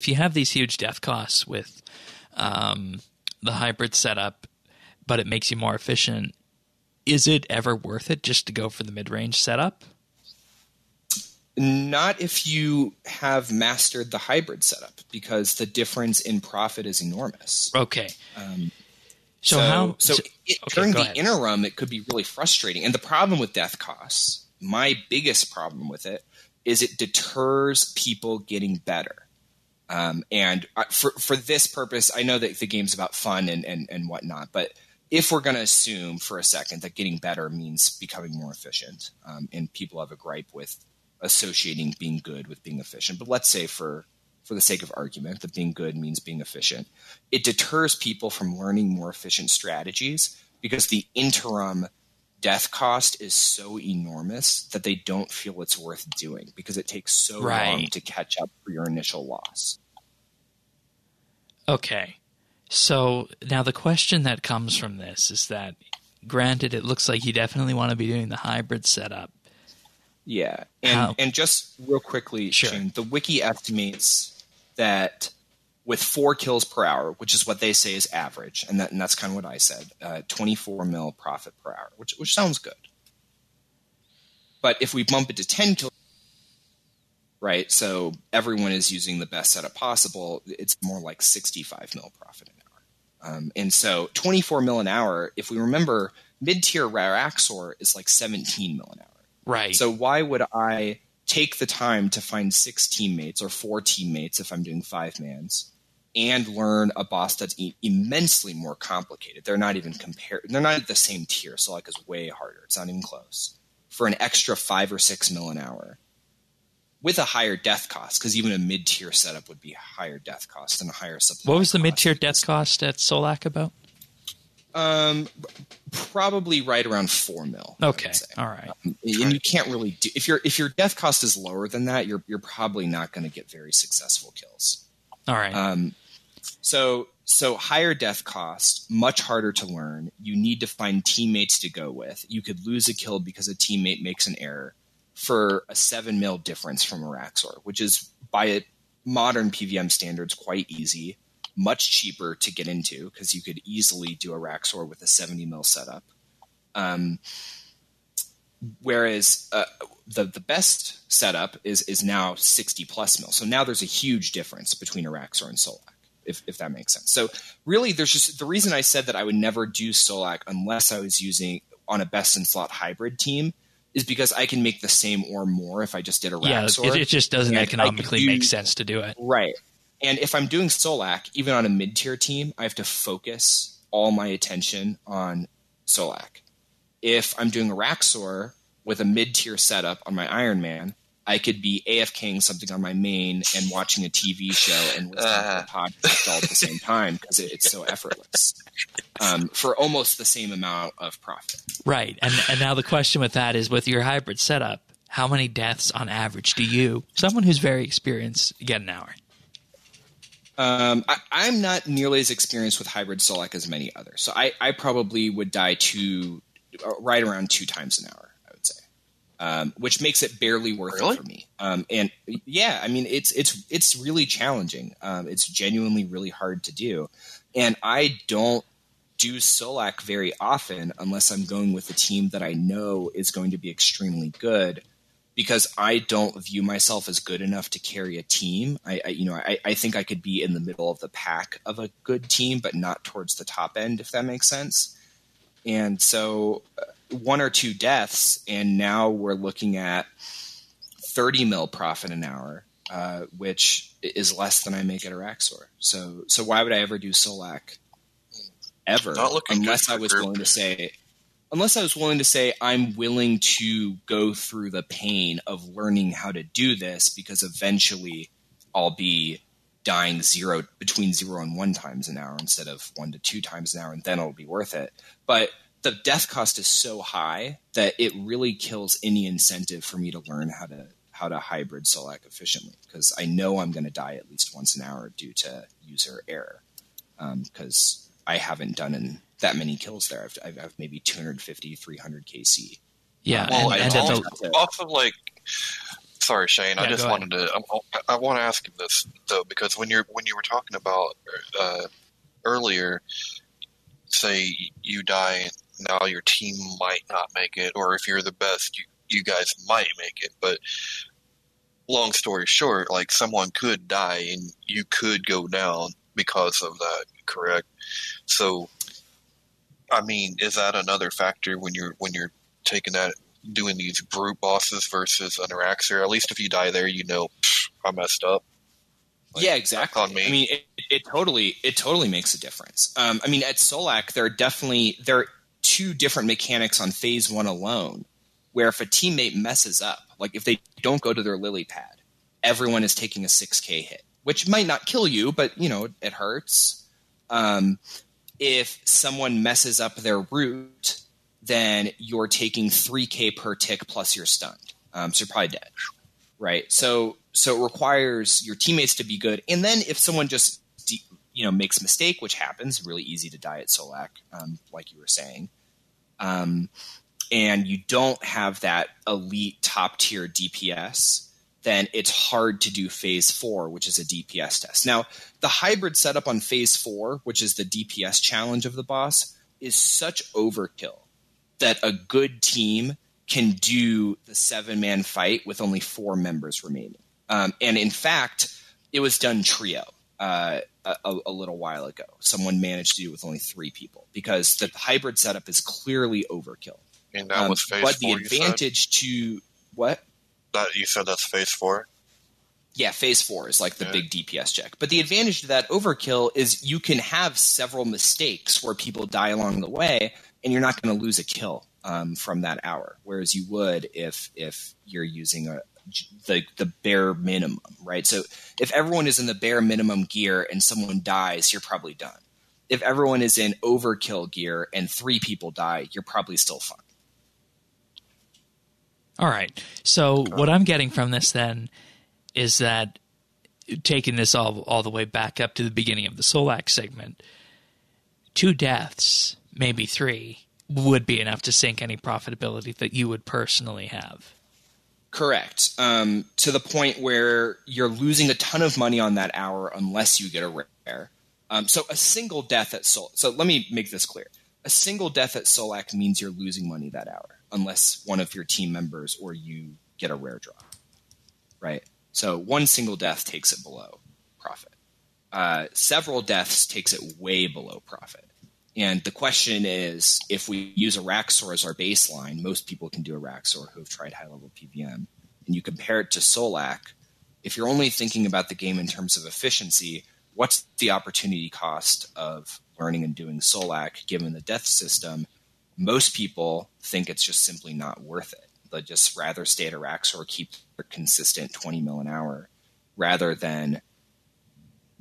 if you have these huge death costs with the hybrid setup, but it makes you more efficient, is it ever worth it just to go for the mid-range setup? Not if you have mastered the hybrid setup, because the difference in profit is enormous. Okay. During the interim, it could be really frustrating. And the problem with death costs, my biggest problem with it, is it deters people getting better. And for this purpose, I know that the game's about fun and whatnot, but if we're going to assume for a second that getting better means becoming more efficient, and people have a gripe with associating being good with being efficient, but let's say for the sake of argument that being good means being efficient, it deters people from learning more efficient strategies because the interim death cost is so enormous that they don't feel it's worth doing because it takes so long to catch up for your initial loss. Okay. So now the question that comes from this is that, granted, it looks like you definitely want to be doing the hybrid setup. Yeah. And just real quickly, sure. Shane, the wiki estimates that with 4 kills per hour, which is what they say is average, and that's kind of what I said, 24 mil profit per hour, which sounds good. But if we bump it to 10 kills, right, so everyone is using the best setup possible, it's more like 65 mil profit an hour. And so 24 mil an hour, if we remember, mid-tier Raraxor is like 17 mil an hour. Right. So why would I take the time to find 6 teammates or 4 teammates if I'm doing 5-mans and learn a boss that's immensely more complicated? They're not even they're not at the same tier. Solak is way harder. It's not even close. For an extra 5 or 6 mil an hour with a higher death cost, because even a mid-tier setup would be a higher death cost and a higher supply. What was the mid-tier death cost at Solak about? Probably right around 4 mil. Okay, all right. And you can't really do if your death cost is lower than that, you're probably not going to get very successful kills. All right. So higher death cost, much harder to learn. You need to find teammates to go with. You could lose a kill because a teammate makes an error for a 7 mil difference from Araxor, which is by modern PVM standards quite easy. Much cheaper to get into because you could easily do a Raxor with a 70 mil setup. Whereas the best setup is now 60 plus mil. So now there's a huge difference between a Raxor and Solak, if that makes sense. So really there's just the reason I said that I would never do Solak unless I was using on a best in slot hybrid team is because I can make the same or more if I just did a Raxor. Yeah, it just doesn't economically make sense to do it. Right. And if I'm doing Solak, even on a mid-tier team, I have to focus all my attention on Solak. If I'm doing a Raxor with a mid-tier setup on my Iron Man, I could be AFKing something on my main and watching a TV show and listening to a podcast all at the same time because it's so effortless for almost the same amount of profit. Right. And now the question with that is, with your hybrid setup, how many deaths on average do you, someone who's very experienced, get an hour? I'm not nearly as experienced with hybrid Solak as many others. So I probably would die right around 2 times an hour, I would say, which makes it barely worth it for me. And yeah, I mean, it's really challenging. It's genuinely really hard to do. And I don't do Solak very often unless I'm going with a team that I know is going to be extremely good. Because I don't view myself as good enough to carry a team. I think I could be in the middle of the pack of a good team, but not towards the top end, if that makes sense. And so 1 or 2 deaths, and now we're looking at 30 mil profit an hour, which is less than I make at Araxor. So why would I ever do Solak ever? Unless I was willing to say I'm willing to go through the pain of learning how to do this because eventually I'll be dying between 0 and 1 times an hour instead of 1 to 2 times an hour, and then it'll be worth it. But the death cost is so high that it really kills any incentive for me to learn how to hybrid Solak efficiently because I know I'm going to die at least once an hour due to user error because I haven't done that many kills there. I've maybe 250, 300 KC. Yeah. Well, and off of like sorry, Shane. Yeah, I just wanted to. I want to ask you this though, because when you were talking about earlier, say you die, now your team might not make it, or if you're the best, you guys might make it. But long story short, like someone could die and you could go down because of that. Correct? So, I mean, is that another factor when you're taking that, doing these group bosses versus an Araxer? At least if you die there, I messed up. Like, yeah, exactly. On me. I mean, it totally makes a difference. I mean, at Solak, there are two different mechanics on phase 1 alone, where if a teammate messes up, like if they don't go to their lily pad, everyone is taking a 6k hit, which might not kill you, but it hurts. If someone messes up their route, then you're taking 3k per tick plus you're stunned. So you're probably dead, right? So it requires your teammates to be good. And then if someone just makes a mistake, which happens, really easy to die at Solak, like you were saying, and you don't have that elite top tier DPS, then it's hard to do phase 4, which is a DPS test. Now, the hybrid setup on phase 4, which is the DPS challenge of the boss, is such overkill that a good team can do the 7-man fight with only 4 members remaining. And in fact, it was done trio a little while ago. Someone managed to do it with only 3 people because the hybrid setup is clearly overkill. And that was phase 4, but the advantage to what? You said that's phase 4? Yeah, phase 4 is like the big DPS check. But the advantage to that overkill is you can have several mistakes where people die along the way, and you're not going to lose a kill from that hour, whereas you would if you're using the bare minimum, right? So if everyone is in the bare minimum gear and someone dies, you're probably done. If everyone is in overkill gear and 3 people die, you're probably still fine. All right. So what I'm getting from this then is that, taking this all the way back up to the beginning of the Solak segment, 2 deaths, maybe 3, would be enough to sink any profitability that you would personally have. Correct. To the point where you're losing a ton of money on that hour unless you get a rare. So a single death at Solak. So let me make this clear. A single death at Solak means you're losing money that hour unless one of your team members or you get a rare draw, right? So one single death takes it below profit. Several deaths takes it way below profit. And the question is, if we use Araxor as our baseline, most people can do Araxor who have tried high-level PVM, and you compare it to Solak, if you're only thinking about the game in terms of efficiency, what's the opportunity cost of learning and doing Solak given the death system? Most people think it's just simply not worth it. They'd just rather stay at Araxor or keep their consistent 20 mil an hour rather than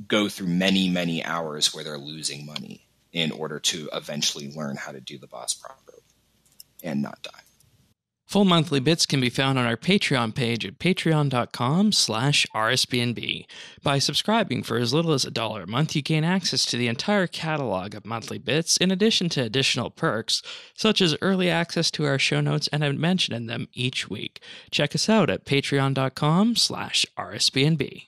go through many, many hours where they're losing money in order to eventually learn how to do the boss properly and not die. Full monthly bits can be found on our Patreon page at patreon.com/RSBANB. By subscribing for as little as $1 a month, you gain access to the entire catalog of monthly bits, in addition to additional perks, such as early access to our show notes and a mention in them each week. Check us out at patreon.com/RSBANB.